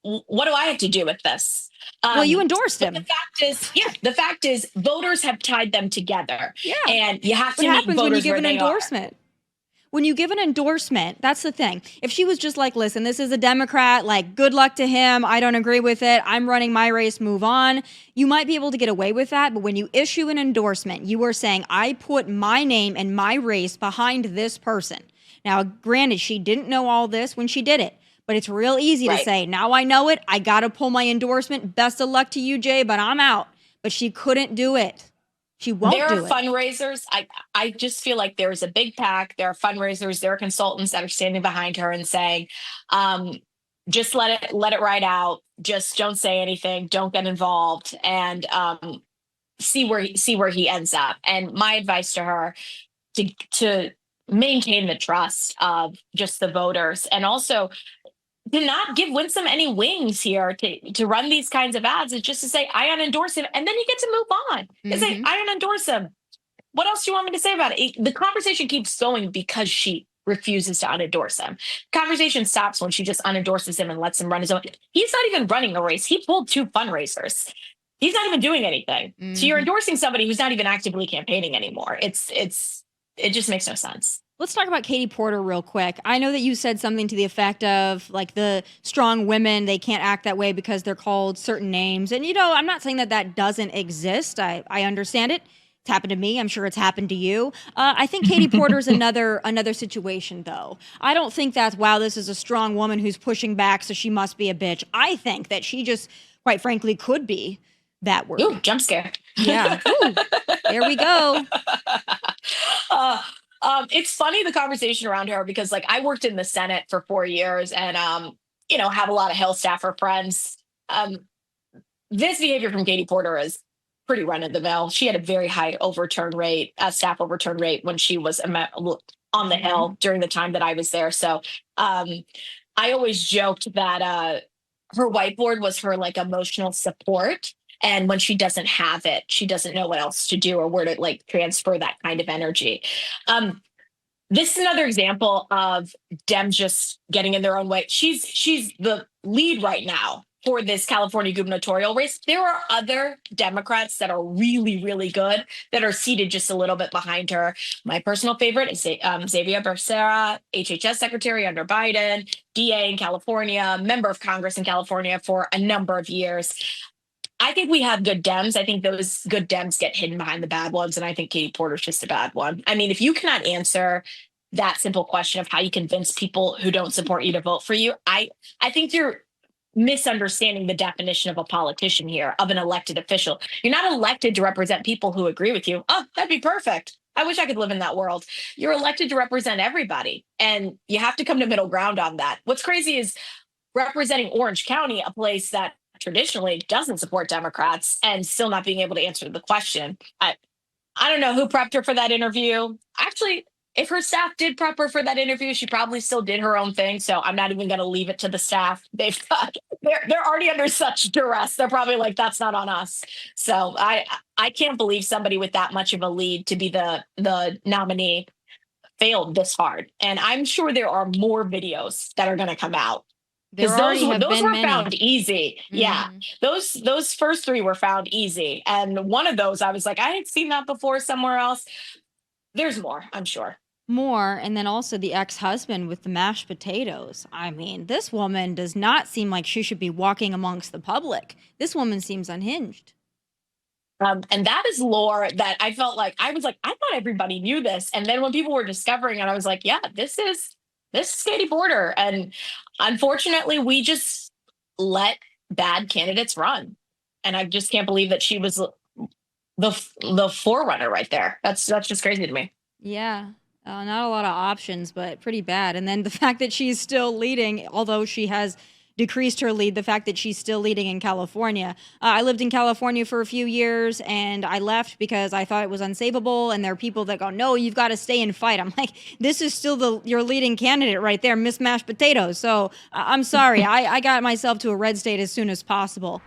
What do I have to do with this? Well, you endorsed him. The fact is, voters have tied them together. Yeah. And you have to meet voters when you give where an they endorsement. Are. When you give an endorsement, that's the thing. If she was just like, listen, this is a Democrat, like, good luck to him. I don't agree with it. I'm running my race, move on. You might be able to get away with that. But when you issue an endorsement, you are saying, I put my name and my race behind this person. Now, granted, she didn't know all this when she did it, but it's real easy to say, now I know it. I got to pull my endorsement. Best of luck to you, Jay, but I'm out. But she couldn't do it. She won't do it. There are fundraisers. I just feel like there's a big pack. There are fundraisers. There are consultants that are standing behind her and saying, just let it ride out. Just don't say anything. Don't get involved, and see where he ends up. And my advice to her to maintain the trust of just the voters, and also to not give Winsome any wings here to run these kinds of ads, is just to say, I unendorse him. And then you get to move on and say, I unendorse him. What else do you want me to say about it? The conversation keeps going because she refuses to unendorse him. Conversation stops when she just unendorses him and lets him run his own. He's not even running a race. He pulled 2 fundraisers. He's not even doing anything. So you're endorsing somebody who's not even actively campaigning anymore. It just makes no sense. Let's talk about Katie Porter real quick. I know that you said something to the effect of, like, the strong women, they can't act that way because they're called certain names. And, you know, I'm not saying that doesn't exist. I understand it. It's happened to me. I'm sure it's happened to you. I think Katie Porter's another situation, though. I don't think that's, wow, this is a strong woman who's pushing back, so she must be a bitch. I think that she just, quite frankly, could be that word. Ooh, jump scare. Yeah. Ooh, there we go. It's funny, the conversation around her, because like I worked in the Senate for 4 years and, have a lot of Hill staffer friends. This behavior from Katie Porter is pretty run of the mill. She had a very high staff overturn rate when she was on the Hill during the time that I was there. So I always joked that her whiteboard was her like emotional support. And when she doesn't have it, she doesn't know what else to do or where to like transfer that kind of energy. This is another example of Dems just getting in their own way. She's the lead right now for this California gubernatorial race. There are other Democrats that are really, really good that are seated just a little bit behind her. My personal favorite is Xavier Becerra, HHS secretary under Biden, DA in California, member of Congress in California for a number of years. I think we have good Dems. I think those good Dems get hidden behind the bad ones. And I think Katie Porter's just a bad one. I mean, if you cannot answer that simple question of how you convince people who don't support you to vote for you. I think you're misunderstanding the definition of a politician here, of an elected official. You're not elected to represent people who agree with you. Oh, that'd be perfect. I wish I could live in that world. You're elected to represent everybody, and you have to come to middle ground on that. What's crazy is representing Orange County, a place that traditionally doesn't support Democrats, and still not being able to answer the question. I don't know who prepped her for that interview. Actually, if her staff did prep her for that interview, she probably still did her own thing. So I'm not even going to leave it to the staff. They're already under such duress. They're probably like, that's not on us. So I can't believe somebody with that much of a lead to be the nominee failed this hard. And I'm sure there are more videos that are going to come out. Because those were found easy. Mm-hmm. Yeah. Those first three were found easy. And one of those, I was like, I had seen that before somewhere else. There's more, I'm sure. More. And then also the ex-husband with the mashed potatoes. I mean, this woman does not seem like she should be walking amongst the public. This woman seems unhinged. And that is lore that I felt like, I thought everybody knew this. And then when people were discovering it, I was like, yeah, this is Katie Porter. And unfortunately, we just let bad candidates run. And I just can't believe that she was the forerunner right there. That's just crazy to me. Yeah. Not a lot of options, but pretty bad. And then the fact that she's still leading, although she has decreased her lead, the fact that she's still leading in California. I lived in California for a few years, and I left because I thought it was unsavable. And there are people that go, no, you've got to stay and fight. I'm like, this is still your leading candidate right there, Miss Mashed Potatoes. So I'm sorry. I got myself to a red state as soon as possible.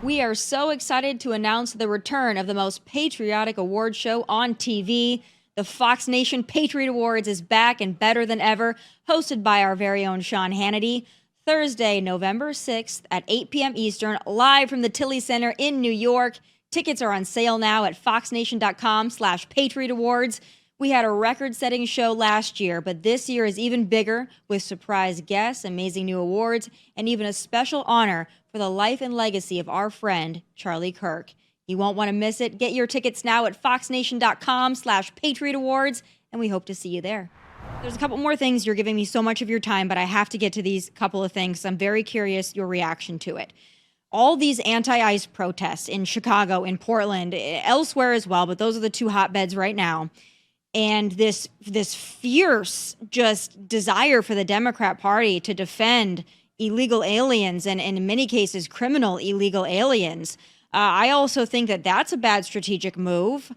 We are so excited to announce the return of the most patriotic award show on TV. The Fox Nation Patriot Awards is back and better than ever, hosted by our very own Sean Hannity. Thursday, November 6th at 8 p.m. Eastern, live from the Tilly Center in New York. Tickets are on sale now at foxnation.com/Patriot Awards. We had a record-setting show last year, but this year is even bigger with surprise guests, amazing new awards, and even a special honor for the life and legacy of our friend, Charlie Kirk. You won't want to miss it. Get your tickets now at foxnation.com/Patriot Awards, and we hope to see you there. There's a couple more things. You're giving me so much of your time, but I have to get to these couple of things. I'm very curious your reaction to it. All these anti-ICE protests in Chicago, in Portland, elsewhere as well, but those are the two hotbeds right now. And this fierce just desire for the Democrat Party to defend illegal aliens and in many cases criminal illegal aliens. I also think that that's a bad strategic move.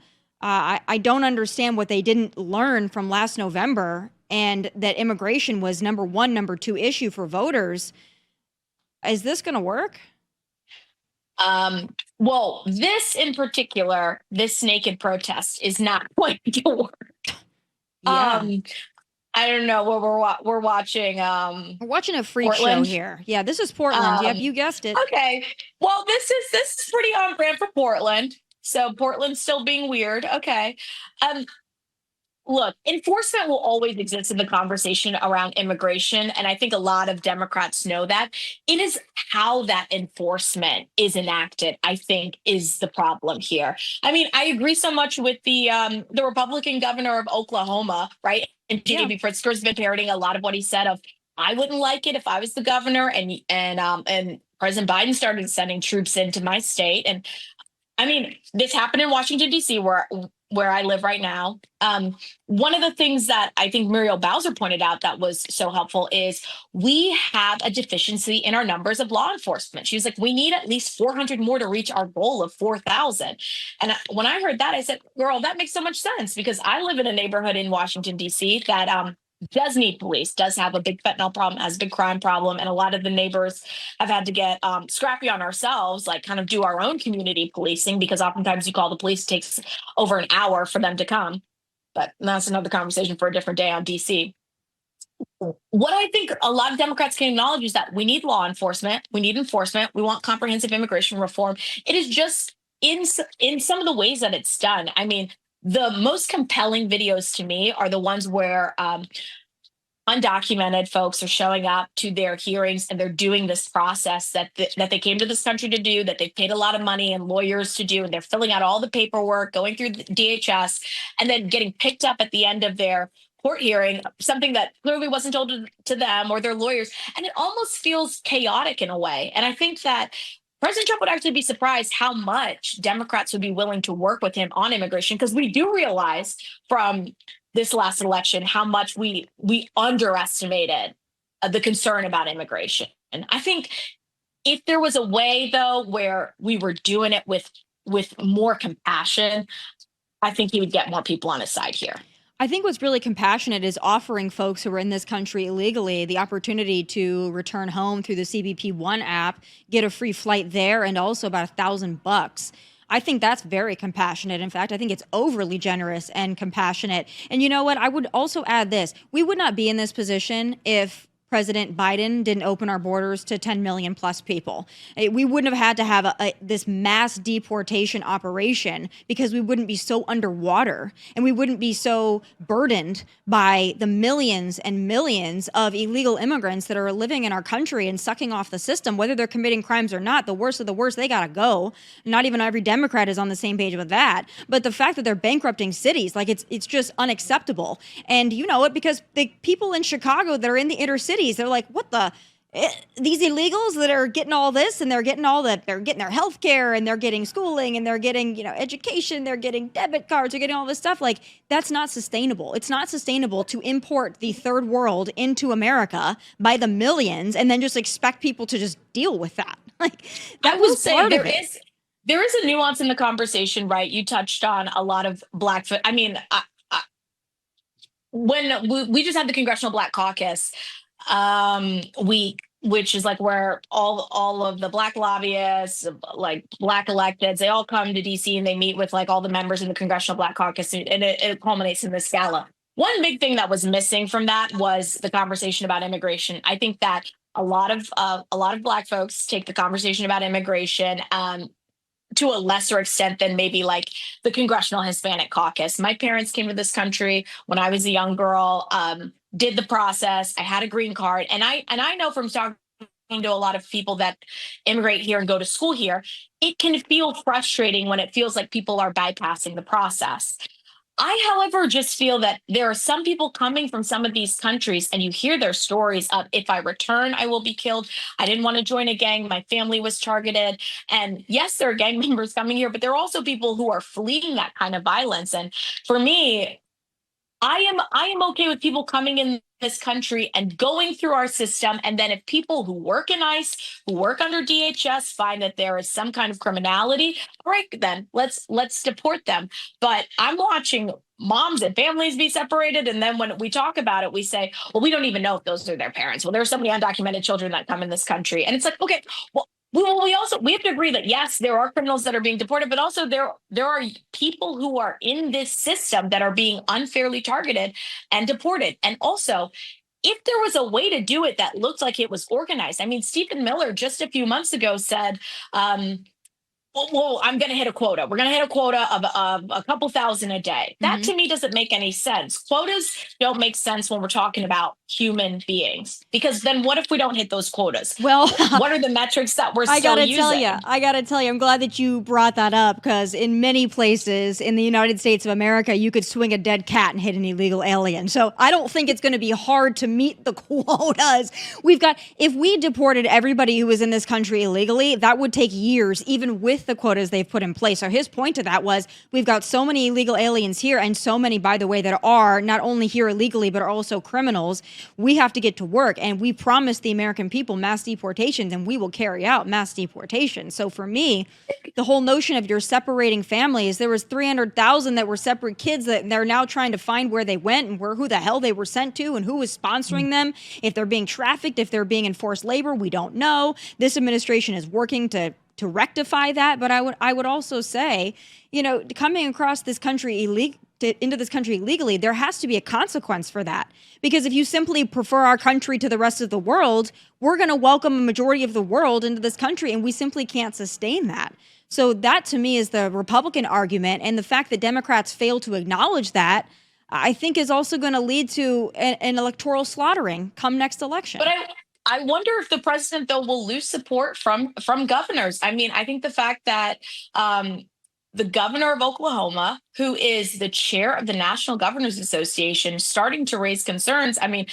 I don't understand what they didn't learn from last November, and that immigration was number 1, number 2 issue for voters. Is this going to work? Well, this in particular, this naked protest is not going to work. Yeah. I don't know what we're watching. We're watching a freak Portland. show here. Yeah, this is Portland. Yep, you guessed it. Okay. Well, this is pretty on brand for Portland. So Portland's still being weird. Okay. Look, enforcement will always exist in the conversation around immigration. And I think a lot of Democrats know that. It is how that enforcement is enacted, I think, is the problem here. I mean, I agree so much with the Republican governor of Oklahoma, right? And J.B. Pritzker's been parroting a lot of what he said of, I wouldn't like it if I was the governor and President Biden started sending troops into my state. And I mean, this happened in Washington, D.C., where I live right now. One of the things that I think Muriel Bowser pointed out that was so helpful is we have a deficiency in our numbers of law enforcement. She was like, we need at least 400 more to reach our goal of 4,000. And when I heard that, I said, girl, that makes so much sense, because I live in a neighborhood in Washington, D.C. that does need police, does have a big fentanyl problem, has a big crime problem. And a lot of the neighbors have had to get scrappy on ourselves, like kind of do our own community policing, because oftentimes you call the police, it takes over an hour for them to come. But that's another conversation for a different day on DC. What I think a lot of Democrats can acknowledge is that we need law enforcement. We need enforcement. We want comprehensive immigration reform. It is just in some of the ways that it's done. I mean, the most compelling videos to me are the ones where undocumented folks are showing up to their hearings and they're doing this process that they came to this country to do, that they've paid a lot of money and lawyers to do, and they're filling out all the paperwork, going through the DHS, and then getting picked up at the end of their court hearing, something that clearly wasn't told to them or their lawyers. And it almost feels chaotic in a way. And I think that President Trump would actually be surprised how much Democrats would be willing to work with him on immigration, because we do realize from this last election how much we underestimated the concern about immigration. And I think if there was a way, though, where we were doing it with more compassion, I think he would get more people on his side here. I think what's really compassionate is offering folks who are in this country illegally the opportunity to return home through the CBP One app, get a free flight there, and also about $1,000. I think that's very compassionate. In fact, I think it's overly generous and compassionate. And you know what? I would also add this. We would not be in this position if President Biden didn't open our borders to 10 million plus people. We wouldn't have had to have this mass deportation operation, because we wouldn't be so underwater and we wouldn't be so burdened by the millions and millions of illegal immigrants that are living in our country and sucking off the system, whether they're committing crimes or not. The worst of the worst, they got to go. Not even every Democrat is on the same page with that. But the fact that they're bankrupting cities, like it's just unacceptable. And you know it, because the people in Chicago that are in the inner cities, they're like, what the? These illegals that are getting all this, and they're getting their health care, and they're getting schooling, and they're getting, education, they're getting debit cards, they're getting all this stuff. Like, that's not sustainable. It's not sustainable to import the third world into America by the millions and then just expect people to just deal with that. Like, that was part of it. There is a nuance in the conversation, right? You touched on a lot of Blackfoot. I mean, when we just had the Congressional Black Caucus week, which is like where all of the Black lobbyists, like Black electeds, they all come to DC and they meet with like all the members in the Congressional Black Caucus, and it culminates in this gala. One big thing that was missing from that was the conversation about immigration. I think that a lot of Black folks take the conversation about immigration to a lesser extent than maybe like the Congressional Hispanic Caucus. My parents came to this country when I was a young girl, did the process. I had a green card. And I know from talking to a lot of people that immigrate here and go to school here, it can feel frustrating when it feels like people are bypassing the process. I, however, just feel that there are some people coming from some of these countries, and you hear their stories of, if I return, I will be killed. I didn't want to join a gang. My family was targeted. And yes, there are gang members coming here, but there are also people who are fleeing that kind of violence. And for me, I am okay with people coming in this country and going through our system. And then if people who work in ICE, who work under DHS, find that there is some kind of criminality, all right, then let's deport them. But I'm watching moms and families be separated. And then when we talk about it, we say, well, we don't even know if those are their parents. Well, there are so many undocumented children that come in this country. And it's like, okay, well, we have to agree that, yes, there are criminals that are being deported, but also there are people who are in this system that are being unfairly targeted and deported. And also, if there was a way to do it that looked like it was organized, I mean, Stephen Miller just a few months ago said, well, I'm going to hit a quota. We're going to hit a quota of a couple thousand a day. That to me doesn't make any sense. Quotas don't make sense when we're talking about human beings, because then what if we don't hit those quotas? Well, what are the metrics that we're still using? I got to tell you, I'm glad that you brought that up, because in many places in the United States of America, you could swing a dead cat and hit an illegal alien. So I don't think it's going to be hard to meet the quotas. If we deported everybody who was in this country illegally, that would take years, even with the quotas they've put in place. So his point to that was, we've got so many illegal aliens here, and so many, by the way, that are not only here illegally, but are also criminals. We have to get to work, and we promised the American people mass deportations, and we will carry out mass deportations. So for me, the whole notion of you're separating families, there was 300,000 that were separate kids that they're now trying to find where they went and who the hell they were sent to and who was sponsoring them. If they're being trafficked, if they're being enforced labor, we don't know. This administration is working to rectify that. But I would also say, coming across this country into this country illegally, there has to be a consequence for that. Because if you simply prefer our country to the rest of the world, we're going to welcome a majority of the world into this country, and we simply can't sustain that. So that, to me, is the Republican argument. And the fact that Democrats fail to acknowledge that, I think, is also going to lead to an electoral slaughtering come next election. But I wonder if the president, though, will lose support from governors. I mean, I think the fact that the governor of Oklahoma, who is the chair of the National Governors Association, starting to raise concerns. I mean,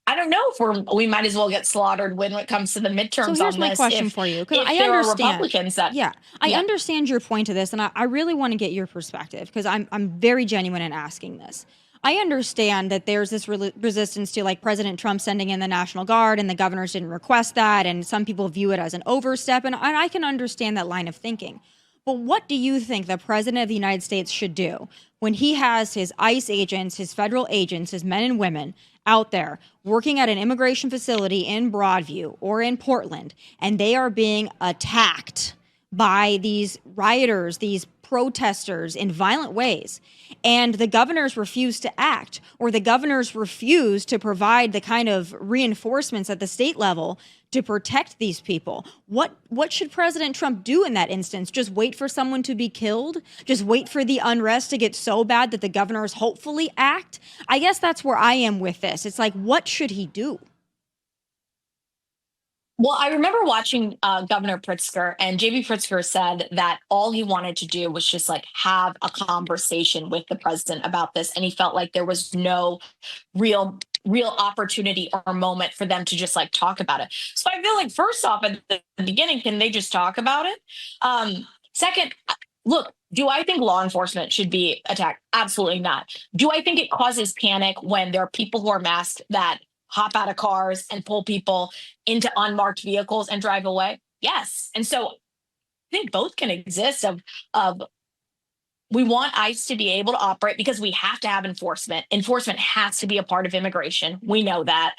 I don't know if we might as well get slaughtered when it comes to the midterms. So here's on my this question if, for you, because if I there understand. are Republicans that I understand your point to this, and I really want to get your perspective because I'm very genuine in asking this. I understand that there's this resistance to like President Trump sending in the National Guard, and the governors didn't request that, and some people view it as an overstep, and I can understand that line of thinking. But what do you think the president of the United States should do when he has his ICE agents, his federal agents, his men and women out there working at an immigration facility in Broadview or in Portland, and they are being attacked by these rioters, these protesters in violent ways, and the governors refuse to act, or the governors refuse to provide the kind of reinforcements at the state level to protect these people? What should President Trump do in that instance? Just wait for someone to be killed? Just wait for the unrest to get so bad that the governors hopefully act? I guess that's where I am with this. It's like, what should he do? Well, I remember watching Governor Pritzker, and JB Pritzker said that all he wanted to do was just like have a conversation with the president about this, and he felt like there was no real opportunity or moment for them to just like talk about it. So I feel like first off, at the beginning, can they just talk about it? Second, look, do I think law enforcement should be attacked? Absolutely not. Do I think it causes panic when there are people who are masked that hop out of cars and pull people into unmarked vehicles and drive away? Yes. And so I think both can exist of we want ICE to be able to operate because we have to have enforcement. Enforcement has to be a part of immigration. We know that.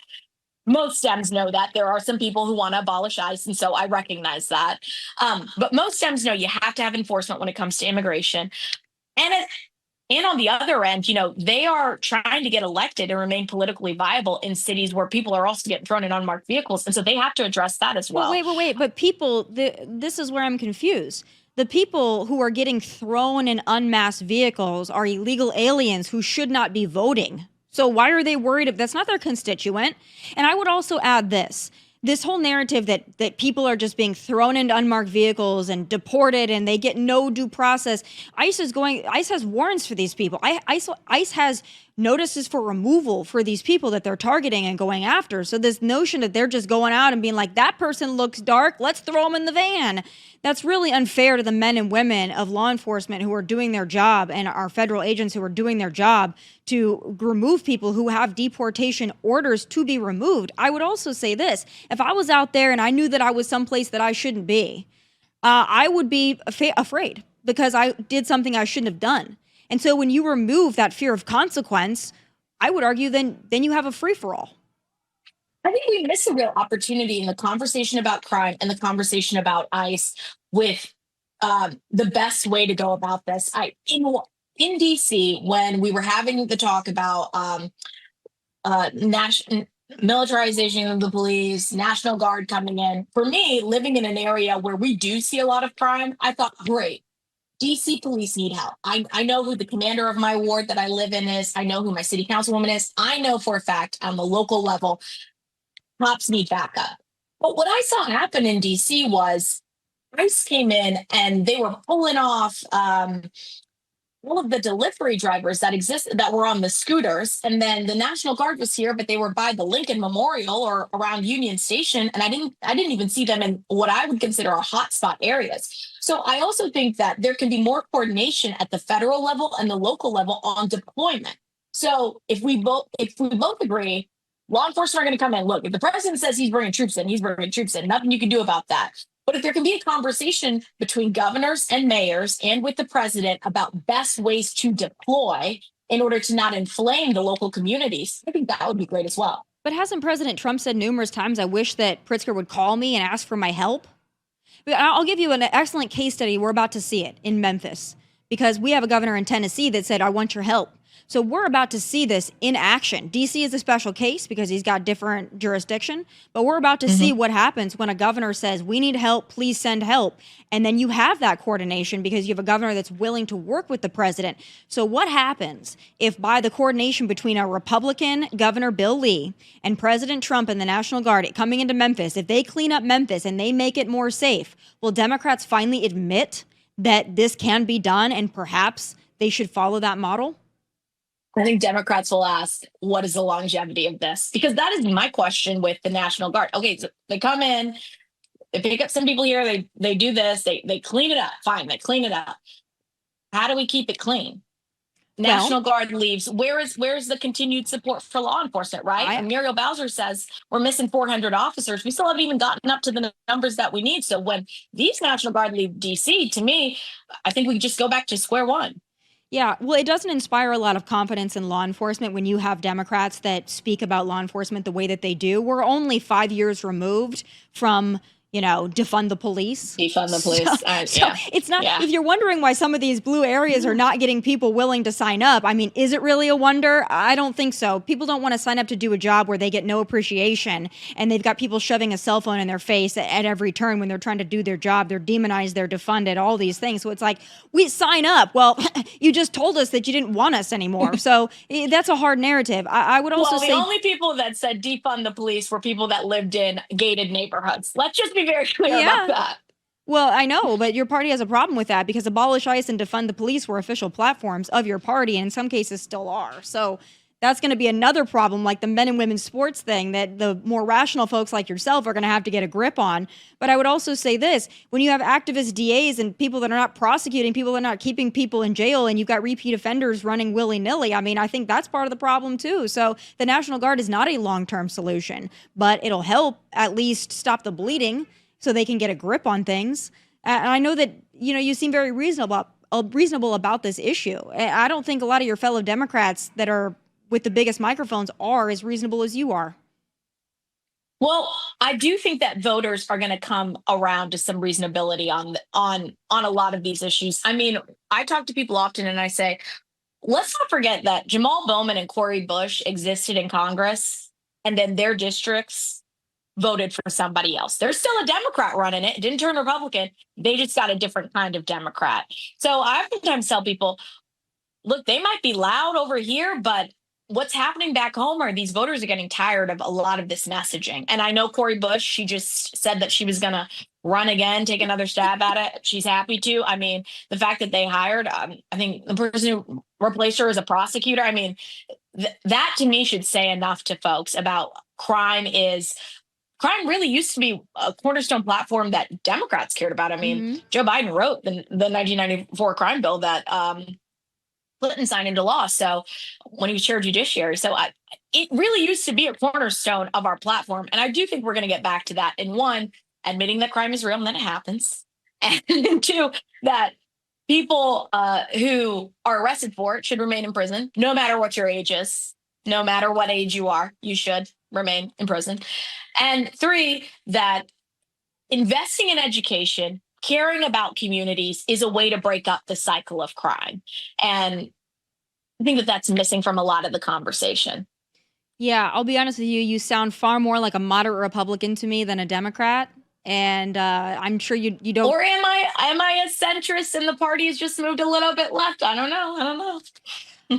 Most Dems know that. There are some people who want to abolish ICE, and so I recognize that. But most Dems know you have to have enforcement when it comes to immigration. And on the other end, they are trying to get elected and remain politically viable in cities where people are also getting thrown in unmarked vehicles. And so they have to address that as well. Wait. But people, this is where I'm confused. The people who are getting thrown in unmasked vehicles are illegal aliens who should not be voting. So why are they worried? That's not their constituent. And I would also add this whole narrative that people are just being thrown into unmarked vehicles and deported and they get no due process. ICE has warrants for these people. ICE has notices for removal for these people that they're targeting and going after. So this notion that they're just going out and being like, that person looks dark, let's throw them in the van. That's really unfair to the men and women of law enforcement who are doing their job, and our federal agents who are doing their job to remove people who have deportation orders to be removed. I would also say this: if I was out there and I knew that I was someplace that I shouldn't be, I would be afraid because I did something I shouldn't have done. And so when you remove that fear of consequence, I would argue then you have a free-for-all. I think we miss a real opportunity in the conversation about crime and the conversation about ICE with the best way to go about this. In DC, when we were having the talk about militarization of the police, National Guard coming in, for me, living in an area where we do see a lot of crime, I thought, great. DC police need help. I know who the commander of my ward that I live in is. I know who my city councilwoman is. I know for a fact on the local level, cops need backup. But what I saw happen in DC was ICE came in and they were pulling off all of the delivery drivers that were on the scooters. And then the National Guard was here, but they were by the Lincoln Memorial or around Union Station. And I didn't even see them in what I would consider a hotspot areas. So I also think that there can be more coordination at the federal level and the local level on deployment. So if we both agree, law enforcement are going to come in. Look, if the president says he's bringing troops in, he's bringing troops in. Nothing you can do about that. But if there can be a conversation between governors and mayors and with the president about best ways to deploy in order to not inflame the local communities, I think that would be great as well. But hasn't President Trump said numerous times, I wish that Pritzker would call me and ask for my help? I'll give you an excellent case study. We're about to see it in Memphis because we have a governor in Tennessee that said, I want your help. So we're about to see this in action. DC is a special case because he's got different jurisdiction, but we're about to see what happens when a governor says, we need help, please send help. And then you have that coordination because you have a governor that's willing to work with the president. So what happens if by the coordination between a Republican Governor Bill Lee and President Trump and the National Guard coming into Memphis, if they clean up Memphis and they make it more safe, will Democrats finally admit that this can be done and perhaps they should follow that model? I think Democrats will ask, what is the longevity of this? Because that is my question with the National Guard. Okay, so they come in, they pick up some people here, they do this, they clean it up. Fine, they clean it up. How do we keep it clean? National Guard leaves. Where's the continued support for law enforcement, right? And Muriel Bowser says we're missing 400 officers. We still haven't even gotten up to the numbers that we need. So when these National Guard leave DC, to me, I think we just go back to square one. Yeah, well, it doesn't inspire a lot of confidence in law enforcement when you have Democrats that speak about law enforcement the way that they do. We're only 5 years removed from, defund the police. Defund the police. So it's not, if you're wondering why some of these blue areas are not getting people willing to sign up, I mean, is it really a wonder? I don't think so. People don't want to sign up to do a job where they get no appreciation and they've got people shoving a cell phone in their face at every turn when they're trying to do their job. They're demonized, they're defunded, all these things. So it's like, we sign up. Well, you just told us that you didn't want us anymore. So that's a hard narrative. I would also say— the only people that said defund the police were people that lived in gated neighborhoods. Let's just be very clear about that. Well, I know, but your party has a problem with that because abolish ICE and defund the police were official platforms of your party, and in some cases still are. So that's going to be another problem, like the men and women's sports thing, that the more rational folks like yourself are going to have to get a grip on. But I would also say this: when you have activist DAs and people that are not prosecuting, people that are not keeping people in jail, and you've got repeat offenders running willy-nilly, I mean, I think that's part of the problem too. So the National Guard is not a long-term solution, but it'll help at least stop the bleeding so they can get a grip on things. And I know that, you seem very reasonable about this issue. I don't think a lot of your fellow Democrats that are with the biggest microphones are as reasonable as you are. Well, I do think that voters are going to come around to some reasonability on a lot of these issues. I mean, I talk to people often and I say, let's not forget that Jamal Bowman and Cori Bush existed in Congress, and then their districts voted for somebody else. There's still a Democrat running it. It didn't turn Republican. They just got a different kind of Democrat. So I oftentimes tell people, look, they might be loud over here, but what's happening back home are these voters are getting tired of a lot of this messaging. And I know Cori Bush, she just said that she was going to run again, take another stab at it. She's happy to. I mean, the fact that they hired, I think the person who replaced her as a prosecutor, I mean, that to me should say enough to folks about crime really used to be a cornerstone platform that Democrats cared about. I mean, Joe Biden wrote the 1994 crime bill that Clinton signed into law. So when he was chair of judiciary, it really used to be a cornerstone of our platform. And I do think we're going to get back to that. In one, admitting that crime is real and then it happens. And two, that people who are arrested for it should remain in prison, no matter what your age is, no matter what age you are, you should remain in prison. And three, that investing in education, caring about communities is a way to break up the cycle of crime. And I think that that's missing from a lot of the conversation. Yeah, I'll be honest with you. You sound far more like a moderate Republican to me than a Democrat. And I'm sure you don't. Or am I a centrist and the party has just moved a little bit left? I don't know.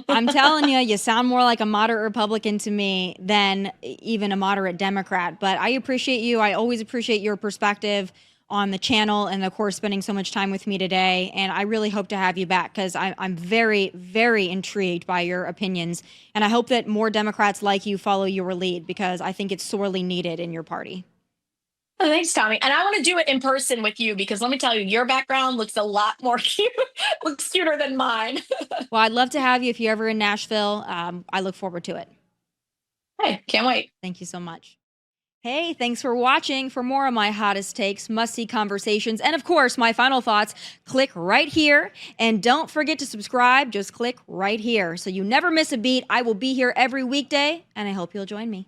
I'm telling you, you sound more like a moderate Republican to me than even a moderate Democrat. But I appreciate you. I always appreciate your perspective on the channel and, of course, spending so much time with me today. And I really hope to have you back because I'm very, very intrigued by your opinions. And I hope that more Democrats like you follow your lead because I think it's sorely needed in your party. Oh, thanks, Tommy. And I want to do it in person with you because let me tell you, your background looks a lot more cute, looks cuter than mine. Well, I'd love to have you if you're ever in Nashville. I look forward to it. Hey, can't wait. Thank you so much. Hey, thanks for watching. For more of my hottest takes, must-see conversations, and of course, my final thoughts, click right here. And don't forget to subscribe. Just click right here so you never miss a beat. I will be here every weekday, and I hope you'll join me.